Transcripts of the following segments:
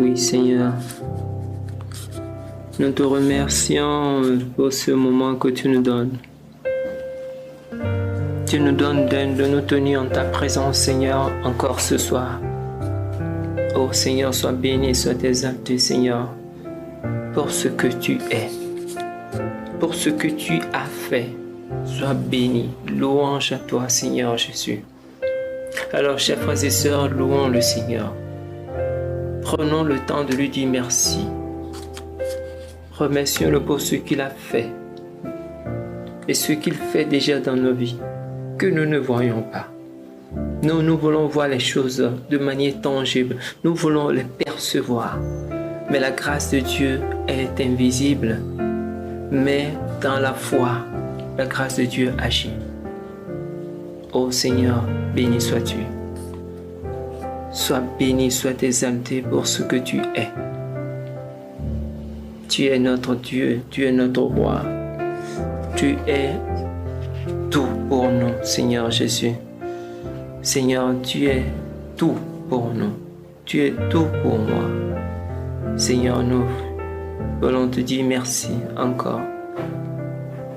Oui, Seigneur, nous te remercions pour ce moment que tu nous donnes. Tu nous donnes de nous tenir en ta présence, Seigneur, encore ce soir. Oh Seigneur, sois béni, sois exalté, Seigneur, pour ce que tu es, pour ce que tu as fait. Sois béni, louange à toi, Seigneur Jésus. Alors, chers frères et sœurs, louons le Seigneur. Prenons le temps de lui dire merci. Remercions-le pour ce qu'il a fait et ce qu'il fait déjà dans nos vies, que nous ne voyons pas. Nous voulons voir les choses de manière tangible. Nous voulons les percevoir. Mais la grâce de Dieu est invisible. Mais dans la foi, la grâce de Dieu agit. Ô Seigneur, béni sois-tu. Sois béni, sois exalté pour ce que tu es. Tu es notre Dieu, tu es notre roi. Tu es tout pour nous, Seigneur Jésus. Seigneur, tu es tout pour nous. Tu es tout pour moi. Seigneur, nous voulons te dire merci encore.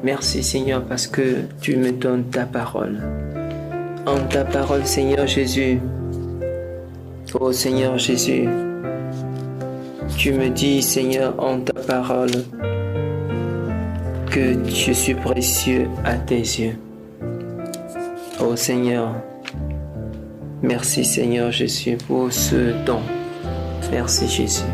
Merci, Seigneur, parce que tu me donnes ta parole. En ta parole, Seigneur Jésus, ô Seigneur Jésus, tu me dis, Seigneur, en ta parole, que je suis précieux à tes yeux. Ô Seigneur, merci Seigneur Jésus pour ce don. Merci Jésus.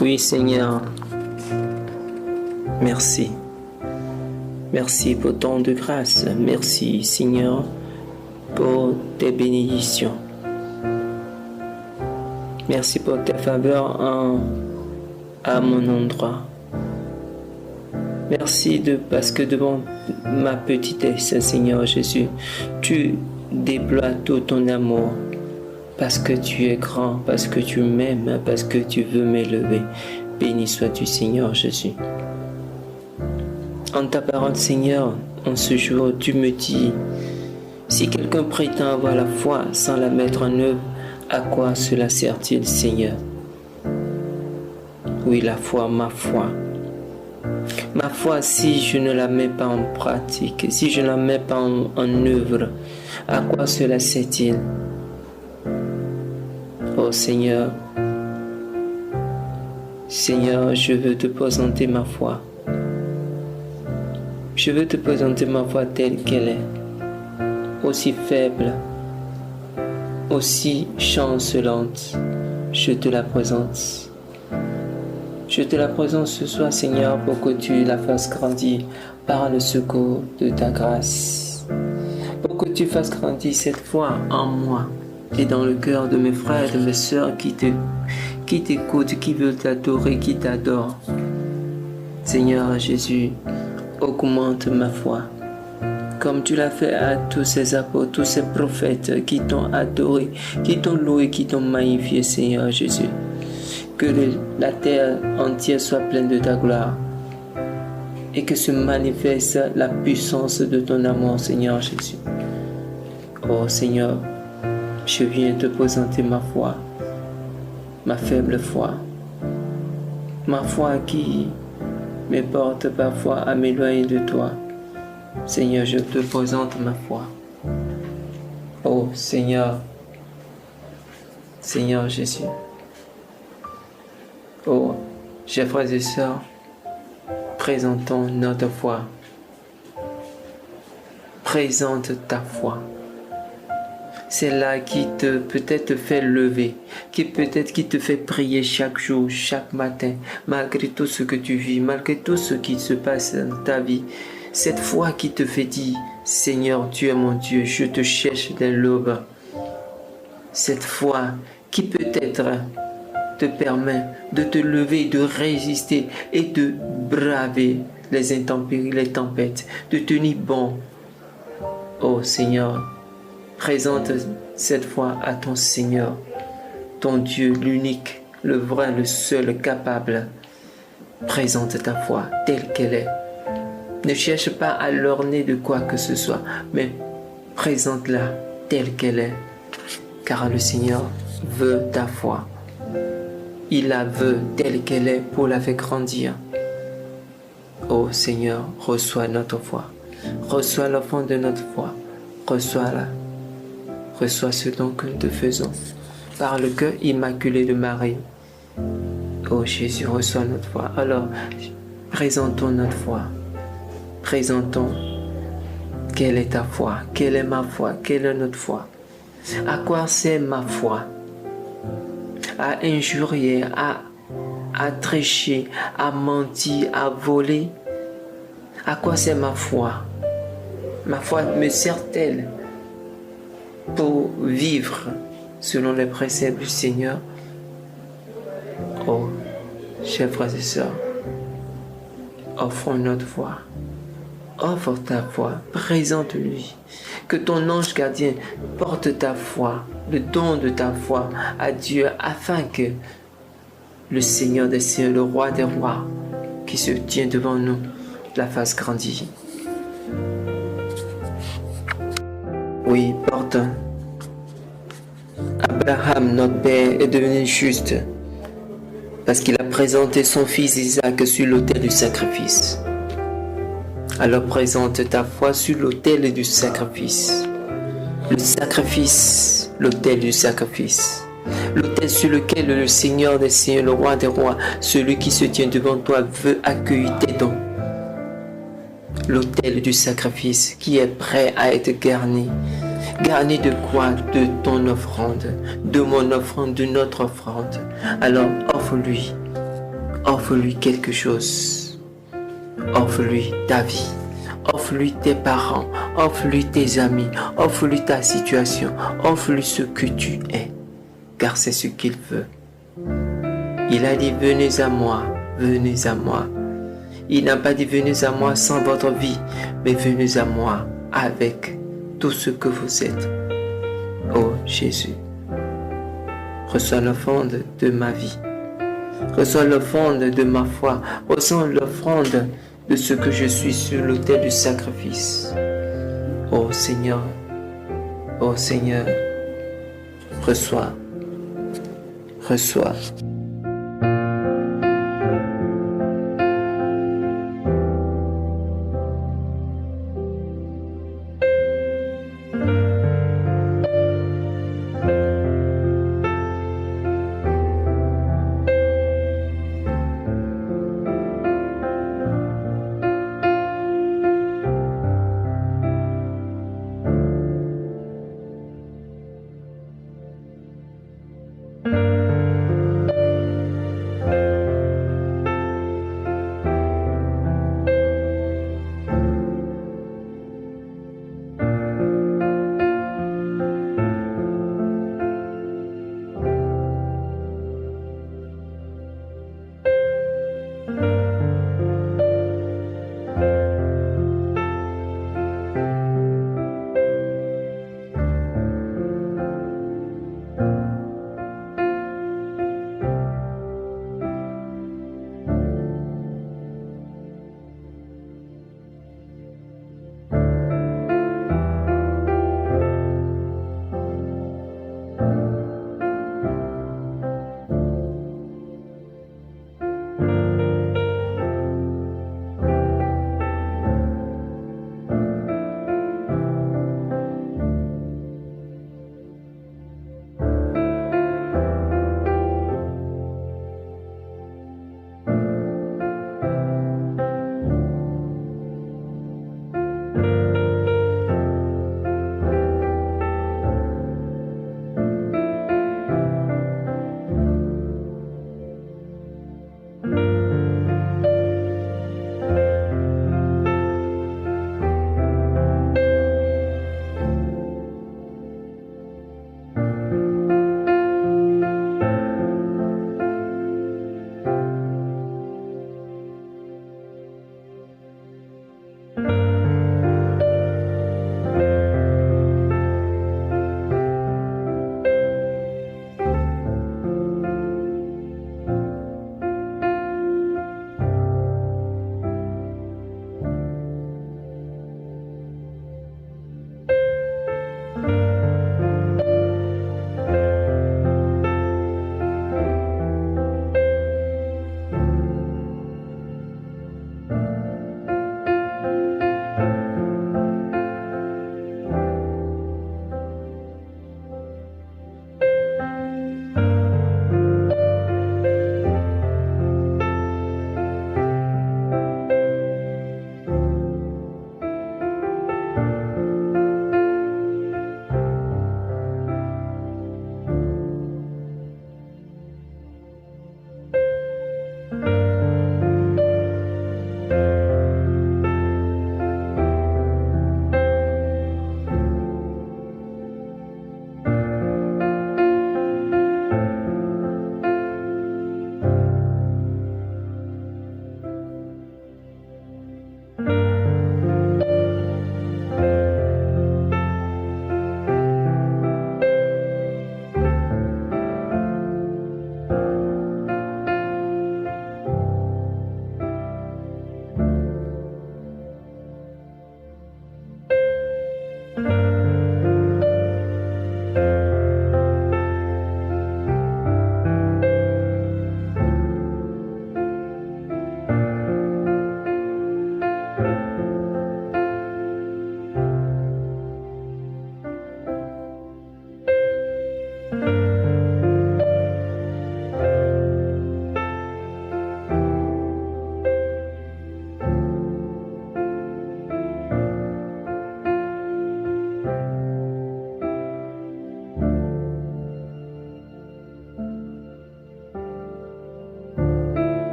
Oui, Seigneur, merci. Merci pour ton de grâce. Merci, Seigneur, pour tes bénédictions. Merci pour tes faveurs à mon endroit. Merci parce que devant ma petitesse, Seigneur Jésus, tu déploies tout ton amour. Parce que tu es grand, parce que tu m'aimes, parce que tu veux m'élever. Béni sois-tu, Seigneur Jésus. En ta parole, Seigneur, en ce jour, tu me dis, si quelqu'un prétend avoir la foi sans la mettre en œuvre, à quoi cela sert-il, Seigneur? Oui, la foi, ma foi. Ma foi, si je ne la mets pas en pratique, si je ne la mets pas en œuvre, à quoi cela sert-il? Oh Seigneur, Seigneur, je veux te présenter ma foi. Je veux te présenter ma foi telle qu'elle est, aussi faible, aussi chancelante. Je te la présente. Je te la présente ce soir, Seigneur, pour que tu la fasses grandir par le secours de ta grâce. Pour que tu fasses grandir cette foi en moi et dans le cœur de mes frères et de mes sœurs qui t'écoutent, qui veulent t'adorer, qui t'adorent. Seigneur Jésus, augmente ma foi, comme tu l'as fait à tous ces apôtres, tous ces prophètes qui t'ont adoré, qui t'ont loué, qui t'ont magnifié, Seigneur Jésus. Que la terre entière soit pleine de ta gloire et que se manifeste la puissance de ton amour, Seigneur Jésus. Oh Seigneur, je viens te présenter ma foi, ma faible foi, ma foi qui me porte parfois à m'éloigner de toi. Seigneur, je te présente ma foi. Oh Seigneur, Seigneur Jésus. Oh, chers frères et sœurs, présentons notre foi. Présente ta foi. C'est là qui peut-être te fait lever, qui te fait prier chaque jour, chaque matin, malgré tout ce que tu vis, malgré tout ce qui se passe dans ta vie. Cette foi qui te fait dire, Seigneur, tu es mon Dieu, je te cherche dès l'aube. Cette foi qui peut-être te permet de te lever, de résister et de braver les intempéries, les tempêtes, de tenir bon. Oh Seigneur, présente cette foi à ton Seigneur, ton Dieu, l'unique, le vrai, le seul, le capable. Présente ta foi telle qu'elle est. Ne cherche pas à l'orner de quoi que ce soit, mais présente-la telle qu'elle est. Car le Seigneur veut ta foi. Il la veut telle qu'elle est pour la faire grandir. Oh Seigneur, reçois notre foi. Reçois l'offrande de notre foi. Reçois-la. Reçois ce don que nous te faisons par le cœur immaculé de Marie. Oh Jésus, reçois notre foi. Alors, présentons notre foi. Présentons quelle est ta foi, quelle est ma foi, quelle est notre foi. À quoi sert ma foi? À injurier, à tricher, à mentir, à voler. À quoi sert ma foi? Ma foi me sert-elle pour vivre selon les préceptes du Seigneur? Oh, chers frères et sœurs, offrons notre foi. Offre ta foi, présente-lui. Que ton ange gardien porte ta foi, le don de ta foi à Dieu, afin que le Seigneur des cieux, le roi des rois, qui se tient devant nous, la fasse grandir. Oui, porte. Abraham, notre père, est devenu juste parce qu'il a présenté son fils Isaac sur l'autel du sacrifice. Alors présente ta foi sur l'autel du sacrifice. Le sacrifice, l'autel du sacrifice. L'autel sur lequel le Seigneur des Seigneurs, le roi des rois, celui qui se tient devant toi, veut accueillir tes dons. L'autel du sacrifice qui est prêt à être garni. Garni de quoi? De ton offrande, de mon offrande, de notre offrande. Alors offre-lui Offre-lui quelque chose. Offre-lui ta vie. Offre-lui tes parents. Offre-lui tes amis. Offre-lui ta situation. Offre-lui ce que tu es. Car c'est ce qu'il veut. Il a dit, venez à moi, venez à moi. Il n'a pas dit, venez à moi sans votre vie, mais venez à moi avec tout ce que vous êtes. Oh Jésus, reçois l'offrande de ma vie. Reçois l'offrande de ma foi. Reçois l'offrande de ce que je suis sur l'autel du sacrifice. Oh Seigneur, reçois, reçois.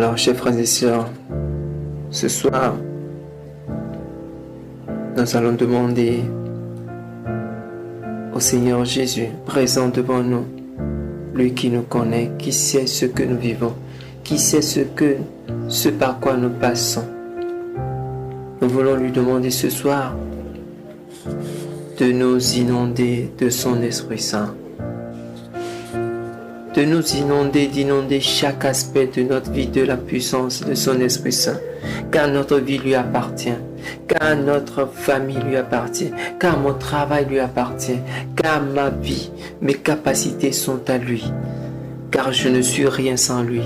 Alors, chers frères et sœurs, ce soir, nous allons demander au Seigneur Jésus, présent devant nous, lui qui nous connaît, qui sait ce que nous vivons, qui sait ce par quoi nous passons. Nous voulons lui demander ce soir de nous inonder de son Esprit Saint, de nous d'inonder chaque aspect de notre vie de la puissance de son Esprit Saint, car notre vie lui appartient, car notre famille lui appartient, car mon travail lui appartient, car ma vie, mes capacités sont à lui, car je ne suis rien sans lui.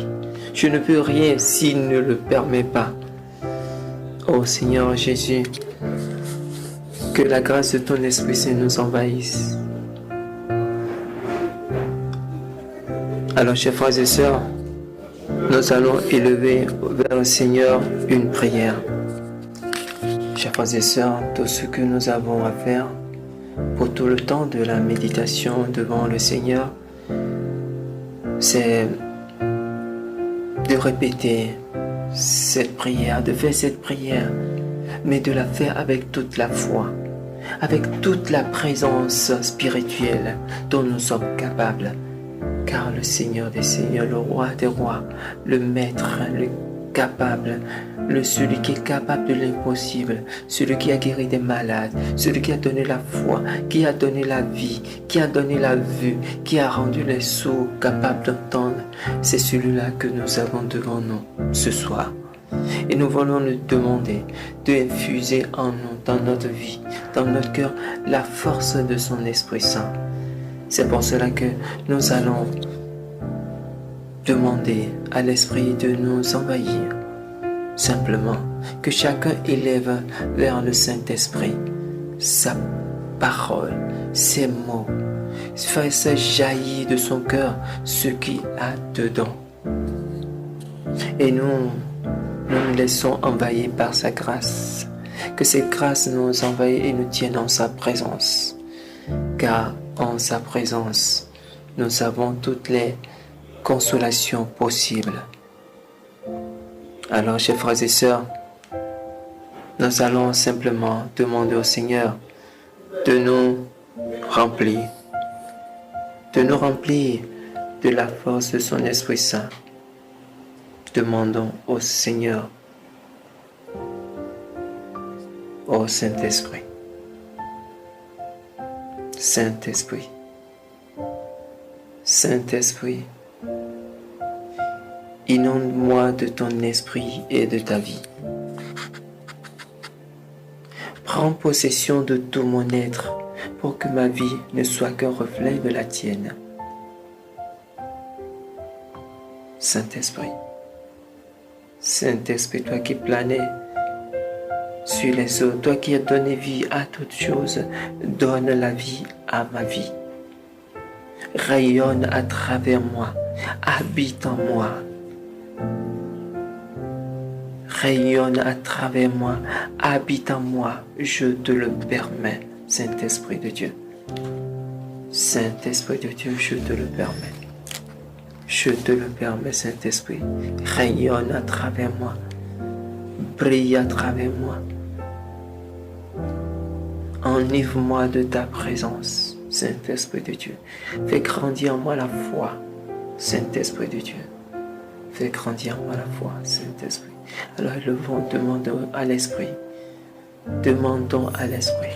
Je ne peux rien s'il ne le permet pas. Ô Seigneur Jésus, que la grâce de ton Esprit Saint nous envahisse. Alors, chers frères et sœurs, nous allons élever vers le Seigneur une prière. Chers frères et sœurs, tout ce que nous avons à faire pour tout le temps de la méditation devant le Seigneur, c'est de répéter cette prière, de faire cette prière, mais de la faire avec toute la foi, avec toute la présence spirituelle dont nous sommes capables. Car le Seigneur des Seigneurs, le Roi des Rois, le Maître, le capable, celui qui est capable de l'impossible, celui qui a guéri des malades, celui qui a donné la foi, qui a donné la vie, qui a donné la vue, qui a rendu les sourds capables d'entendre, c'est celui-là que nous avons devant nous ce soir. Et nous voulons lui demander d'infuser en nous, dans notre vie, dans notre cœur, la force de son Esprit Saint. C'est pour cela que nous allons demander à l'Esprit de nous envahir. Simplement, que chacun élève vers le Saint-Esprit sa parole, ses mots, fasse jaillir de son cœur ce qu'il a dedans. Et nous laissons envahir par sa grâce. Que cette grâce nous envahisse et nous tienne en sa présence. Car en sa présence, nous avons toutes les consolations possibles. Alors, chers frères et sœurs, nous allons simplement demander au Seigneur de nous remplir, de la force de son Esprit Saint. Demandons au Seigneur, au Saint-Esprit, Saint-Esprit, Saint-Esprit, inonde-moi de ton esprit et de ta vie. Prends possession de tout mon être pour que ma vie ne soit qu'un reflet de la tienne. Saint-Esprit, Saint-Esprit, toi qui planais sur les eaux, toi qui as donné vie à toutes choses, donne la vie à ma vie. Rayonne à travers moi, habite en moi. Rayonne à travers moi, habite en moi, je te le permets, Saint-Esprit de Dieu. Saint-Esprit de Dieu, je te le permets. Je te le permets, Saint-Esprit. Rayonne à travers moi, brille à travers moi. Enivre-moi de ta présence, Saint-Esprit de Dieu. Fais grandir en moi la foi, Saint-Esprit de Dieu. Fais grandir en moi la foi, Saint-Esprit. Alors élevons, demandons à l'Esprit. Demandons à l'Esprit.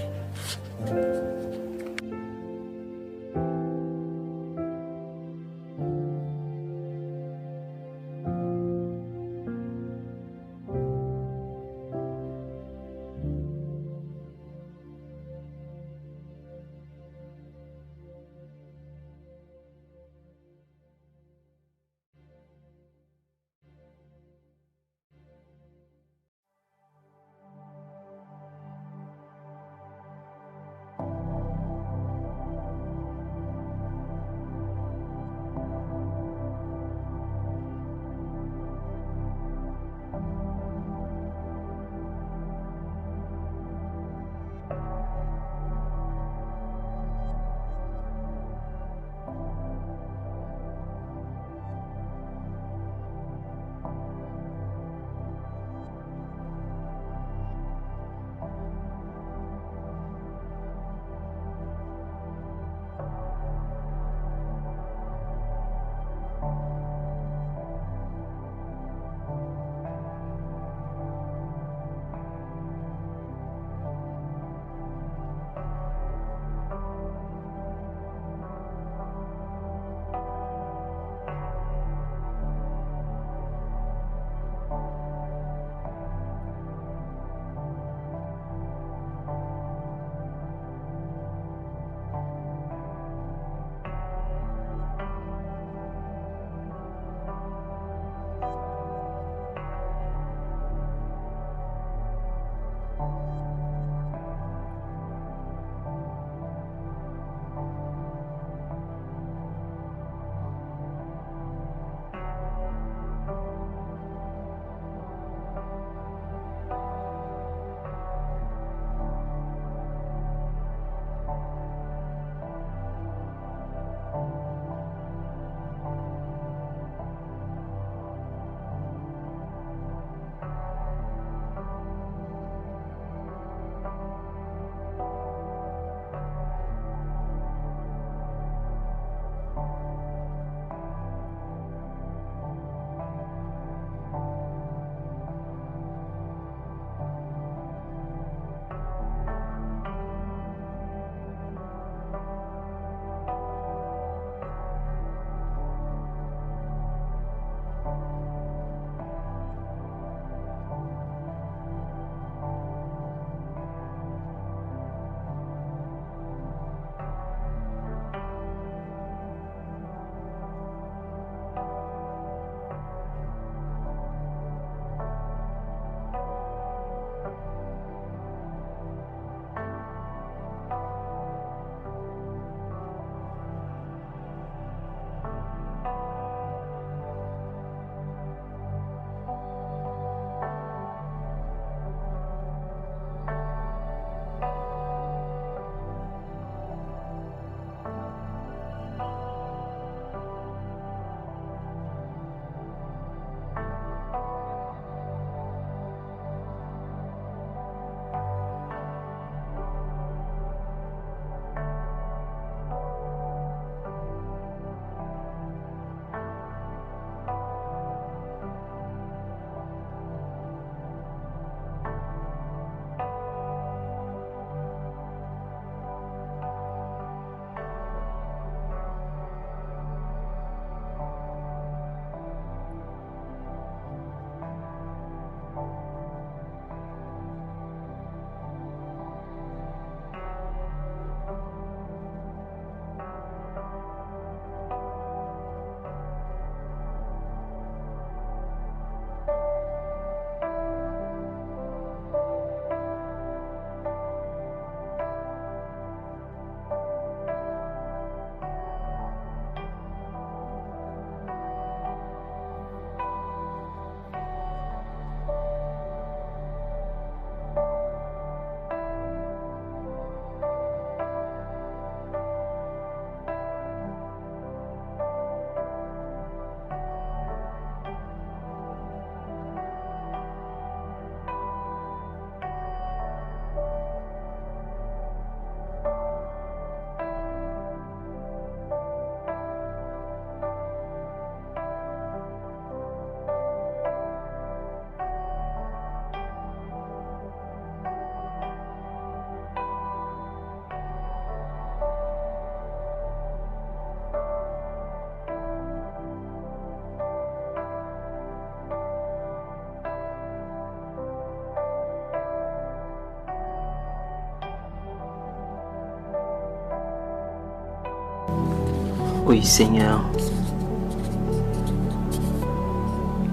Oui, Seigneur,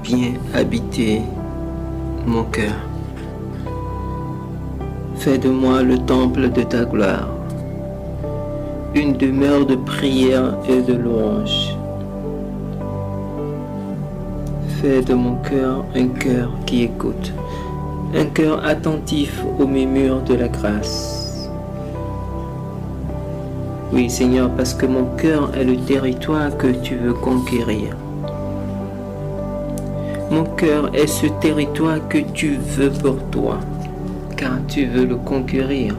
viens habiter mon cœur. Fais de moi le temple de ta gloire, une demeure de prière et de louange. Fais de mon cœur un cœur qui écoute, un cœur attentif aux murmures de la grâce. Oui, Seigneur, parce que mon cœur est le territoire que tu veux conquérir. Mon cœur est ce territoire que tu veux pour toi, car tu veux le conquérir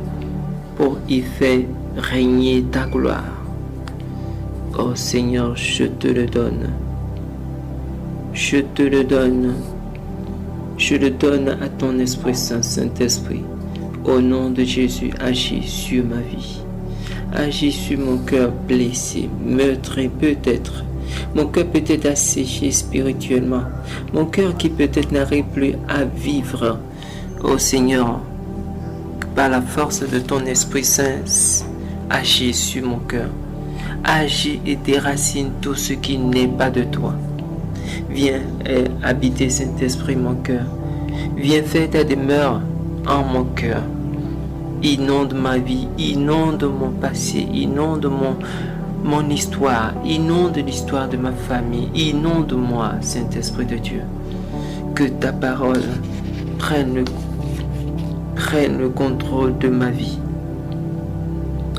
pour y faire régner ta gloire. Oh Seigneur, je te le donne. Je te le donne. Je le donne à ton Esprit Saint, Saint-Esprit. Au nom de Jésus, agis sur ma vie. Agis sur mon cœur blessé, meurtri peut-être. Mon cœur peut être asséché spirituellement. Mon cœur qui peut-être n'arrive plus à vivre. Oh Seigneur, par la force de ton Esprit Saint, agis sur mon cœur. Agis et déracine tout ce qui n'est pas de toi. Viens habiter Saint-Esprit mon cœur. Viens faire ta demeure en mon cœur. Inonde ma vie, inonde mon passé, inonde mon histoire, inonde l'histoire de ma famille, inonde-moi, Saint-Esprit de Dieu. Que ta parole prenne le contrôle de ma vie.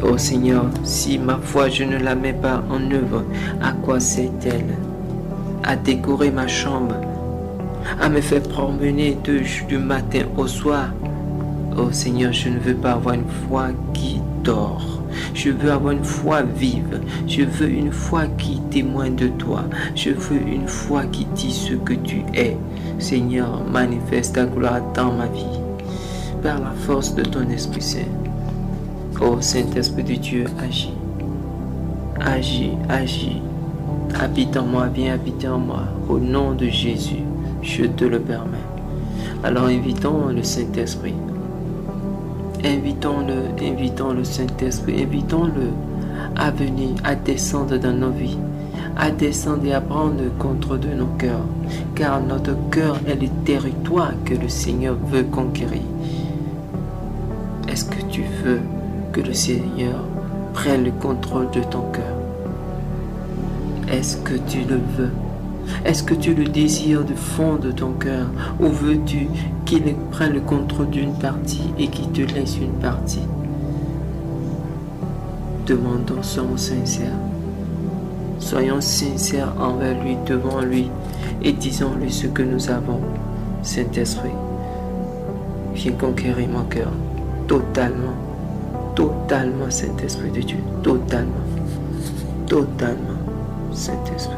Oh Seigneur, si ma foi je ne la mets pas en œuvre, à quoi sert-elle? À décorer ma chambre, à me faire promener du matin au soir. Oh Seigneur, je ne veux pas avoir une foi qui dort. Je veux avoir une foi vive. Je veux une foi qui témoigne de toi. Je veux une foi qui dit ce que tu es. Seigneur, manifeste ta gloire dans ma vie. Par la force de ton Esprit Saint. Oh Saint-Esprit de Dieu, agis. Agis, agis. Habite en moi, viens habiter en moi. Au nom de Jésus, je te le permets. Alors invitons le Saint-Esprit. Invitons le Saint-Esprit, invitons-le à venir, à descendre dans nos vies, à descendre et à prendre le contrôle de nos cœurs, car notre cœur est le territoire que le Seigneur veut conquérir. Est-ce que tu veux que le Seigneur prenne le contrôle de ton cœur? Est-ce que tu le veux? Est-ce que tu le désires du fond de ton cœur, ou veux-tu qu'il prenne le contrôle d'une partie et qu'il te laisse une partie? Demandons, soyons sincères. Soyons sincères envers lui, devant lui, et disons-lui ce que nous avons. Saint-Esprit, viens conquérir mon cœur, totalement, totalement, Saint-Esprit de Dieu, totalement, totalement, Saint-Esprit.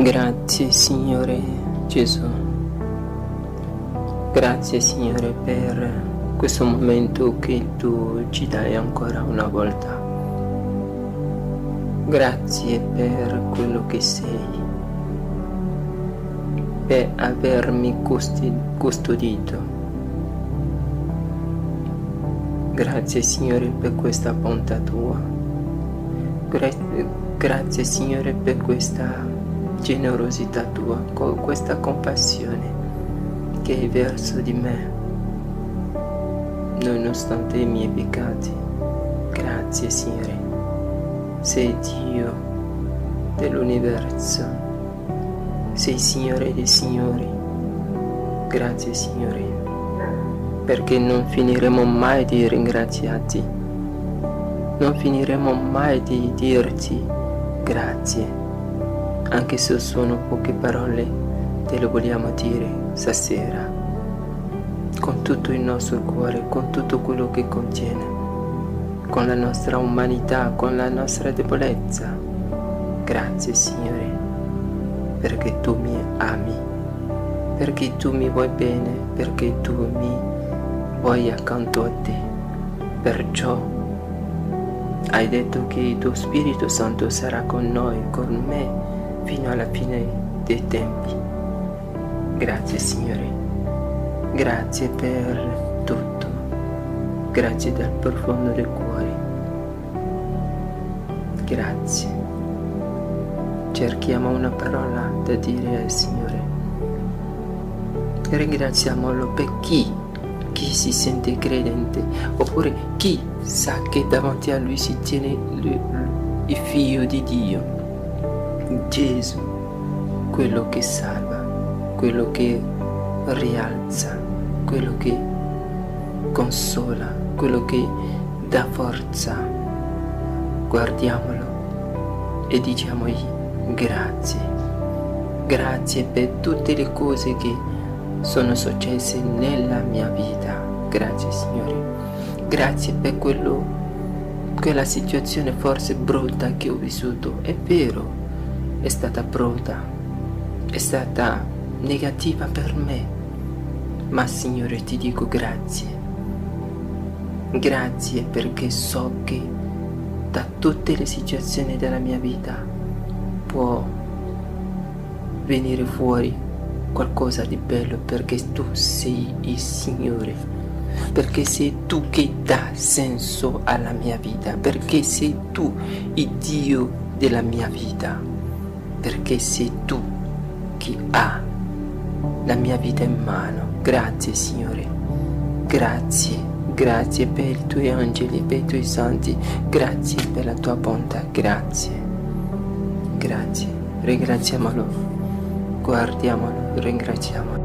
Grazie Signore Gesù, grazie Signore per questo momento che tu ci dai ancora una volta. Grazie per quello che sei, per avermi custodito. Grazie Signore per questa bontà tua. Grazie Signore per questa generosità tua, con questa compassione che hai verso di me, nonostante i miei peccati. Grazie Signore, sei Dio dell'universo, sei Signore dei Signori. Grazie Signore, perché non finiremo mai di ringraziarti, non finiremo mai di dirti grazie. Anche se sono poche parole, te lo vogliamo dire stasera, con tutto il nostro cuore, con tutto quello che contiene, con la nostra umanità, con la nostra debolezza. Grazie Signore, perché tu mi ami, perché tu mi vuoi bene, perché tu mi vuoi accanto a te. Perciò hai detto che il tuo Spirito Santo sarà con noi, con me, fino alla fine dei tempi. Grazie Signore, grazie per tutto, grazie dal profondo del cuore. Grazie. Cerchiamo una parola da dire al Signore. Ringraziamolo per chi si sente credente, oppure chi sa che davanti a lui si tiene il figlio di Dio. Gesù, quello che salva, quello che rialza, quello che consola, quello che dà forza. Guardiamolo e diciamogli grazie. Grazie per tutte le cose che sono successe nella mia vita. Grazie Signore. Grazie per quella situazione forse brutta che ho vissuto. È vero, è stata brutta, è stata negativa per me, ma Signore ti dico grazie. Grazie perché so che da tutte le situazioni della mia vita può venire fuori qualcosa di bello, perché tu sei il Signore, perché sei tu che dà senso alla mia vita, perché sei tu il Dio della mia vita, perché sei tu che ha la mia vita in mano. Grazie Signore, grazie, grazie per i tuoi angeli, per i tuoi santi, grazie per la tua bontà, grazie, grazie. Ringraziamolo, guardiamolo, ringraziamolo.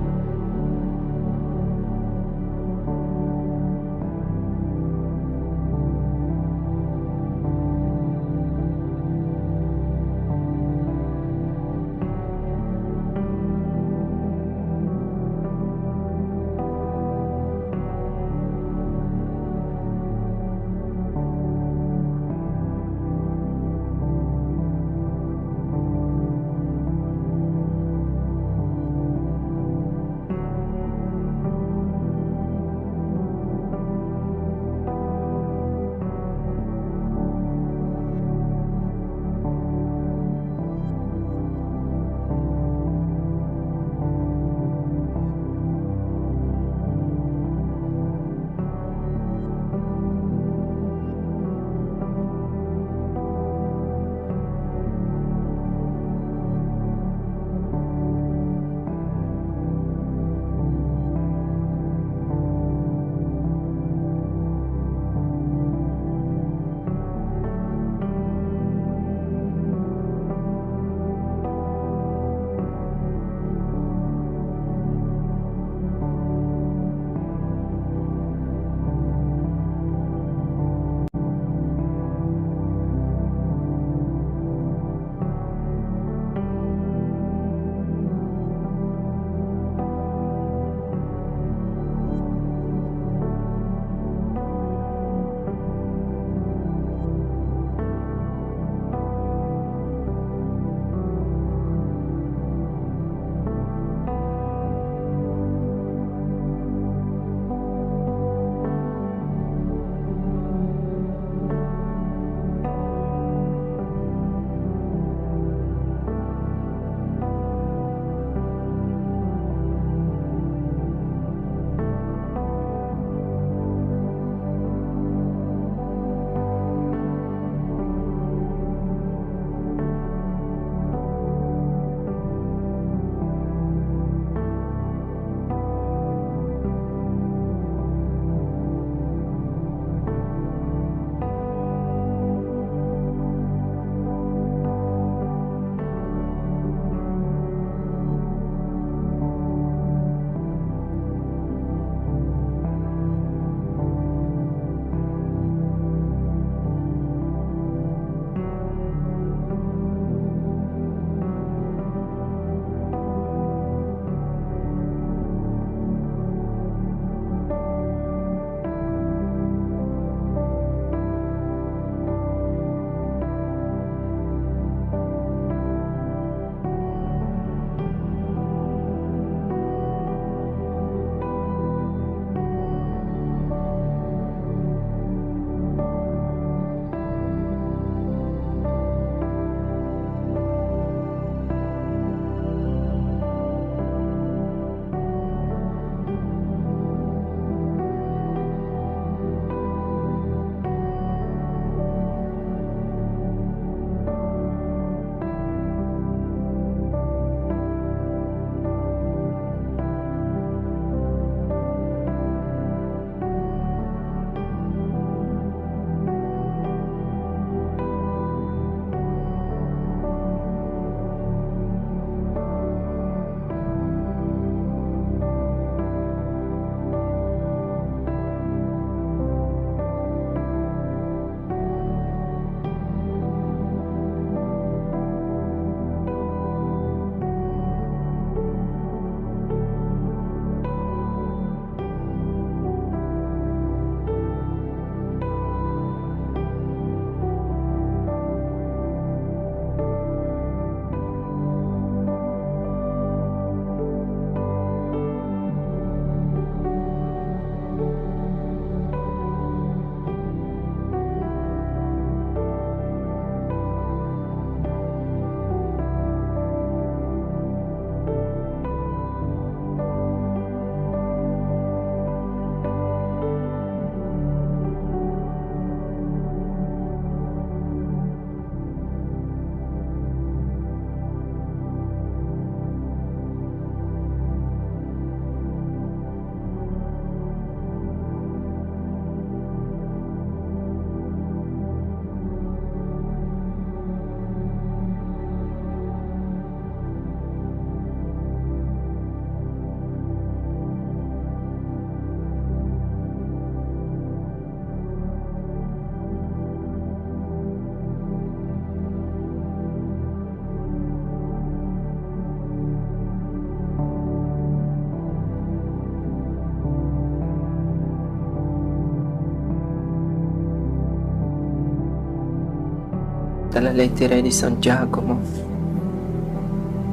dalla lettera di San Giacomo,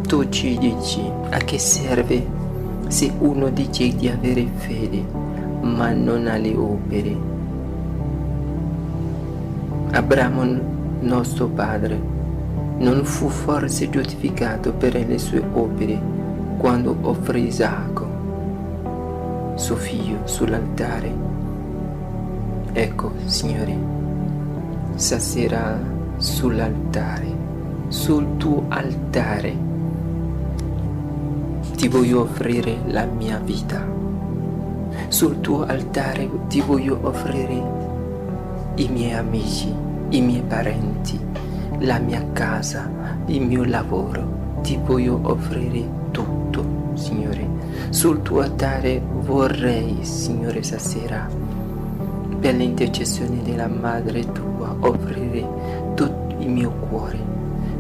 tu ci dici a che serve se uno dice di avere fede ma non ha le opere. Abramo, nostro padre, non fu forse giustificato per le sue opere quando offrì Isacco, suo figlio, sull'altare? Ecco, Signore, stasera sull'altare, sul tuo altare, ti voglio offrire la mia vita. Sul tuo altare ti voglio offrire i miei amici, i miei parenti, la mia casa, il mio lavoro. Ti voglio offrire tutto, Signore. Sul tuo altare vorrei, Signore, stasera, per l'intercessione della Madre tua, offrire tutto il mio cuore,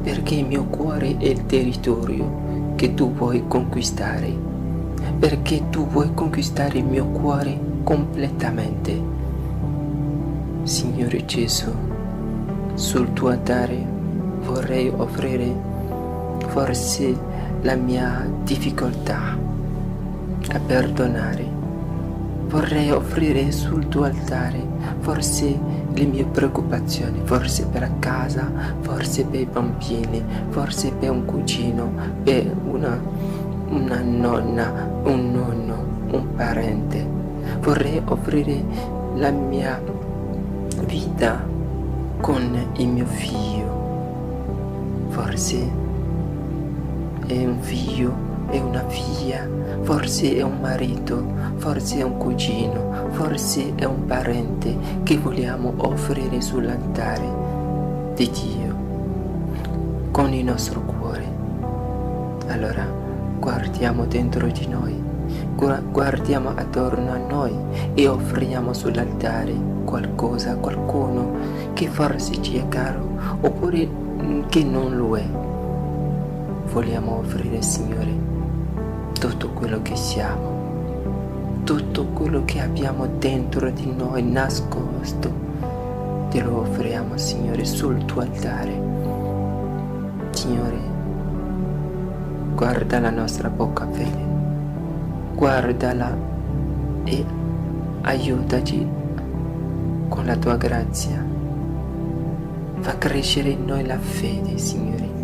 perché il mio cuore è il territorio che tu vuoi conquistare, perché tu vuoi conquistare il mio cuore completamente. Signore Gesù, sul tuo altare vorrei offrire forse la mia difficoltà a perdonare. Vorrei offrire sul tuo altare forse le mie preoccupazioni, forse per casa, forse per i bambini, forse per un cugino, per una nonna, un nonno, un parente. Vorrei offrire la mia vita con il mio figlio. Forse è un figlio, è una figlia, forse è un marito, forse è un cugino, forse è un parente che vogliamo offrire sull'altare di Dio con il nostro cuore. Allora guardiamo dentro di noi, guardiamo attorno a noi e offriamo sull'altare qualcosa, qualcuno che forse ci è caro oppure che non lo è. Vogliamo offrire, Signore, tutto quello che siamo, tutto quello che abbiamo dentro di noi nascosto, te lo offriamo, Signore, sul tuo altare. Signore, guarda la nostra poca fede, guardala e aiutaci con la tua grazia. Fa crescere in noi la fede, Signore.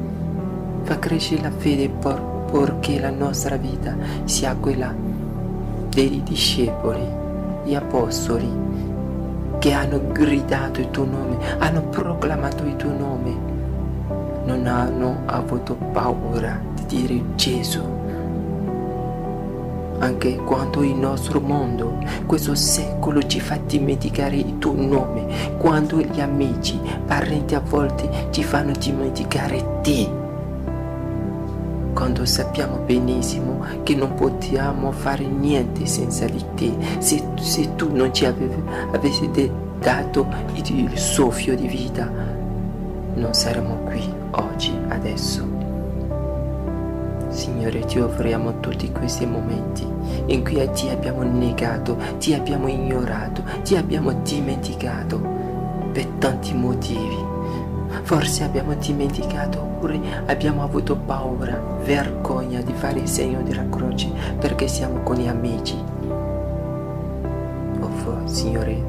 Fa crescere la fede perché la nostra vita sia quella dei discepoli, gli apostoli che hanno gridato il tuo nome, hanno proclamato il tuo nome, non hanno avuto paura di dire Gesù. Anche quando il nostro mondo, questo secolo ci fa dimenticare il tuo nome, quando gli amici, parenti a volte ci fanno dimenticare te, quando sappiamo benissimo che non possiamo fare niente senza di te, se tu non ci avessi dato il soffio di vita, non saremmo qui oggi, adesso. Signore, ti offriamo tutti questi momenti in cui ti abbiamo negato, ti abbiamo ignorato, ti abbiamo dimenticato per tanti motivi. Forse abbiamo dimenticato oppure abbiamo avuto paura, vergogna di fare il segno della croce perché siamo con gli amici. Oh Signore,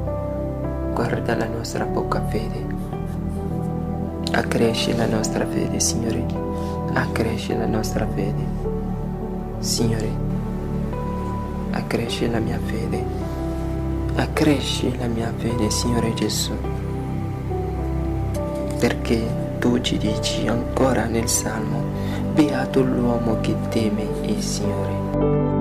guarda la nostra poca fede. Accresci la nostra fede, Signore. Accresci la nostra fede. Signore, accresci la mia fede. Accresci la mia fede, Signore Gesù. Perché tu ci dici ancora nel Salmo, beato l'uomo che teme il Signore.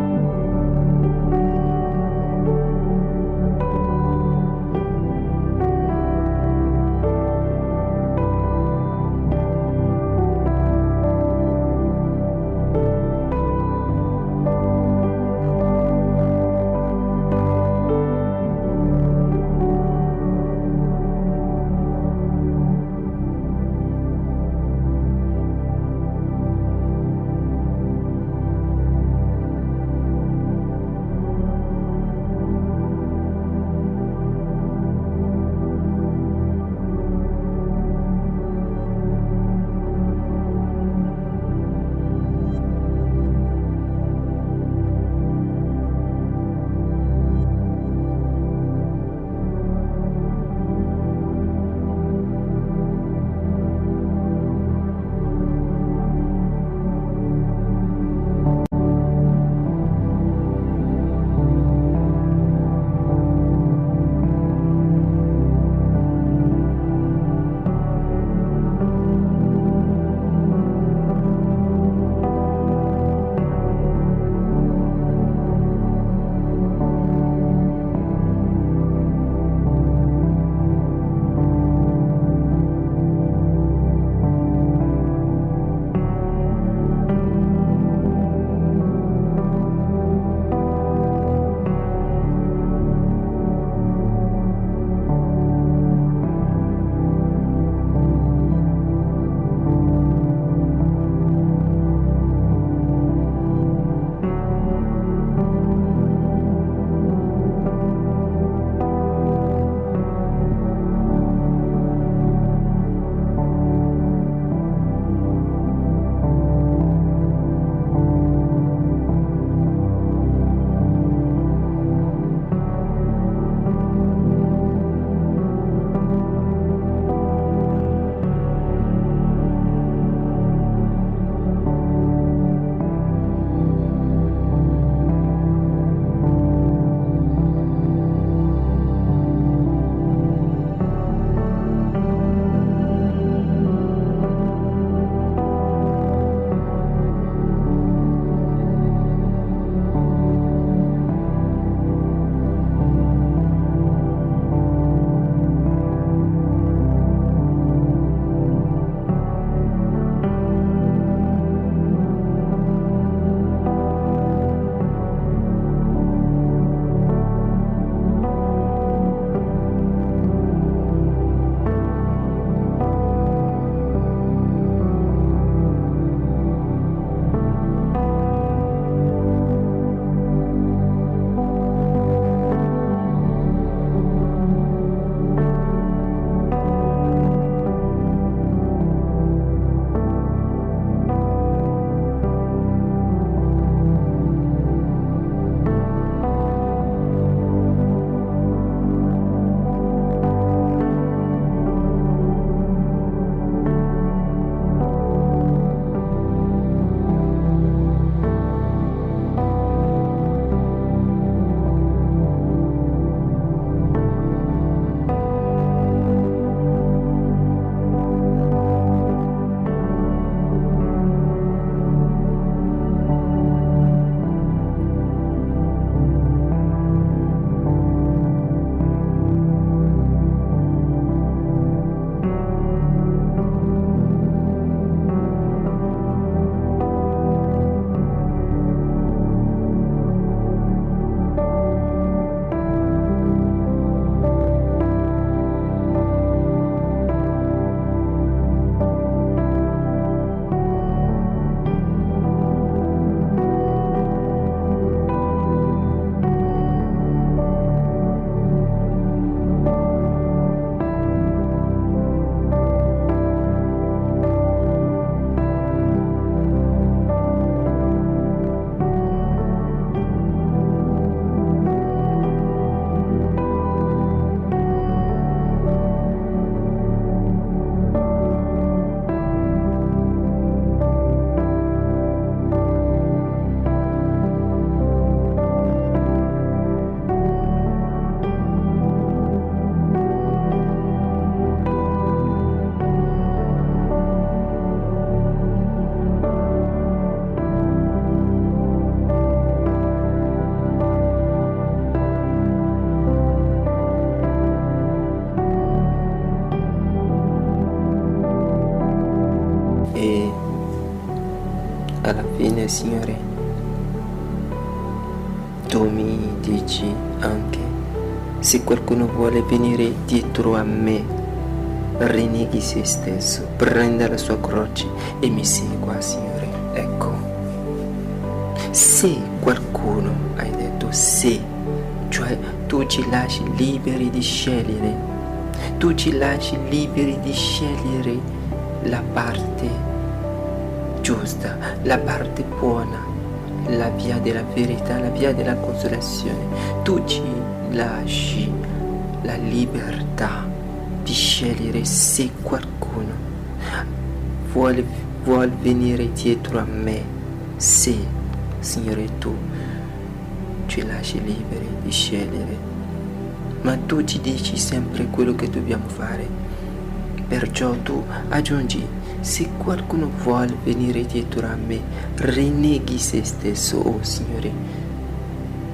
alla fine, Signore, tu mi dici anche, se qualcuno vuole venire dietro a me, rinneghi se stesso, prenda la sua croce e mi segua, Signore. Ecco, se qualcuno, hai detto se, cioè tu ci lasci liberi di scegliere, tu ci lasci liberi di scegliere la parte giusta, la parte buona, la via della verità, la via della consolazione. Tu ci lasci la libertà di scegliere se qualcuno vuole venire dietro a me, se, Signore, tu ci lasci liberi di scegliere, ma tu ci dici sempre quello che dobbiamo fare. Perciò tu aggiungi, se qualcuno vuole venire dietro a me, rinneghi se stesso. Oh Signore,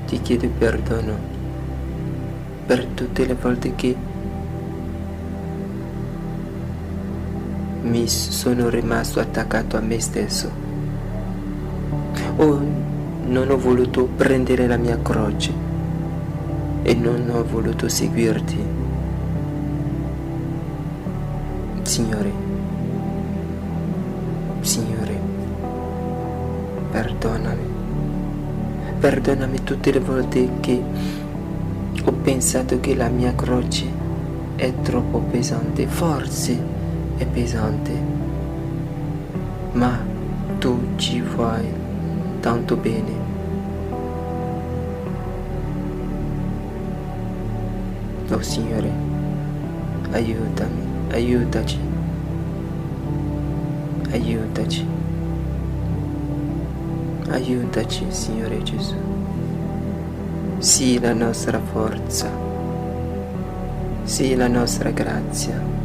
ti chiedo perdono per tutte le volte che mi sono rimasto attaccato a me stesso. Non ho voluto prendere la mia croce e non ho voluto seguirti. Signore, perdonami tutte le volte che ho pensato che la mia croce è troppo pesante, forse è pesante, ma tu ci vuoi tanto bene. Oh Signore, aiutami, aiutaci, Signore Gesù. Sii la nostra forza, sii la nostra grazia.